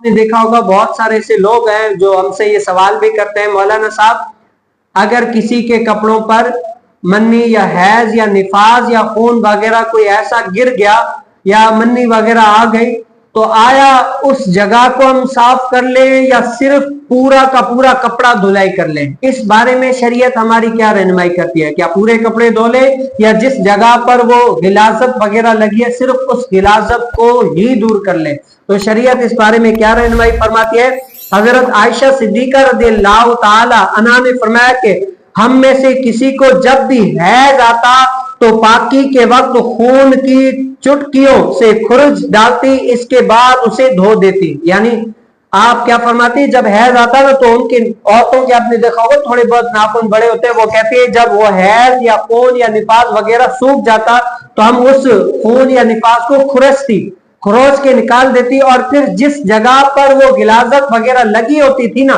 نے دیکھا ہوگا بہت سارے ایسے لوگ ہیں جو ہم سے یہ سوال بھی کرتے ہیں، مولانا صاحب اگر کسی کے کپڑوں پر منی یا حیض یا نفاس یا خون وغیرہ کوئی ایسا گر گیا یا منی وغیرہ آ گئی تو آیا اس جگہ کو ہم صاف کر لیں یا صرف پورا کا پورا کپڑا دھلائی کر لیں؟ اس بارے میں شریعت ہماری کیا رہنمائی کرتی ہے؟ کیا پورے کپڑے دھو لیں یا جس جگہ پر وہ غلاظت وغیرہ لگی ہے صرف اس غلاظت کو ہی دور کر لیں؟ تو شریعت اس بارے میں کیا رہنمائی فرماتی ہے؟ حضرت عائشہ صدیقہ رضی اللہ تعالی عنہا نے فرمایا کہ ہم میں سے کسی کو جب بھی حیض آتا تو پاکی کے وقت خون کی چٹکیوں سے خرج ڈالتی، اس کے بعد اسے دھو دیتی۔ یعنی آپ کیا فرماتی، جب حیض آتا نا تو ان کی عورتوں کے آپ نے دیکھا ہوگا تھوڑے بہت ناخن بڑے ہوتے ہیں، وہ کہتی ہے جب وہ حیض یا خون یا نفاس وغیرہ سوکھ جاتا تو ہم اس خون یا نفاس کو کھروچ کے نکال دیتی، اور پھر جس جگہ پر وہ غلاظت وغیرہ لگی ہوتی تھی نا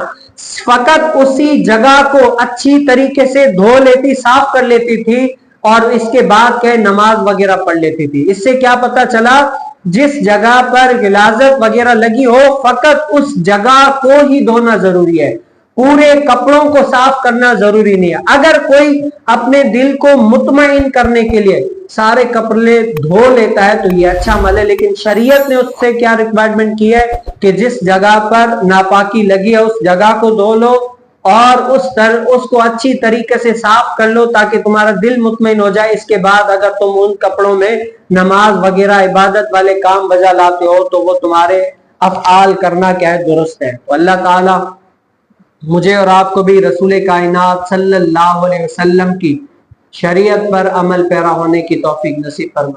فقط اسی جگہ کو اچھی طریقے سے دھو لیتی، صاف کر لیتی تھی، اور اس کے بعد کہ نماز وغیرہ پڑھ لیتی تھی۔ اس سے کیا پتا چلا، جس جگہ پر غلاظت وغیرہ لگی ہو فقط اس جگہ کو ہی دھونا ضروری ہے، پورے کپڑوں کو صاف کرنا ضروری نہیں ہے۔ اگر کوئی اپنے دل کو مطمئن کرنے کے لیے سارے کپڑے دھو لیتا ہے تو یہ اچھا عمل ہے، لیکن شریعت نے اس سے کیا ریکوائرمنٹ کی ہے کہ جس جگہ پر ناپاکی لگی ہے اس جگہ کو دھو لو اور اس کو اچھی طریقے سے صاف کر لو تاکہ تمہارا دل مطمئن ہو جائے۔ اس کے بعد اگر تم ان کپڑوں میں نماز وغیرہ عبادت والے کام بجا لاتے ہو تو وہ تمہارے افعال کرنا کیا ہے، درست ہے۔ تو اللہ تعالی مجھے اور آپ کو بھی رسول کائنات صلی اللہ علیہ وسلم کی شریعت پر عمل پیرا ہونے کی توفیق نصیب فرمائے۔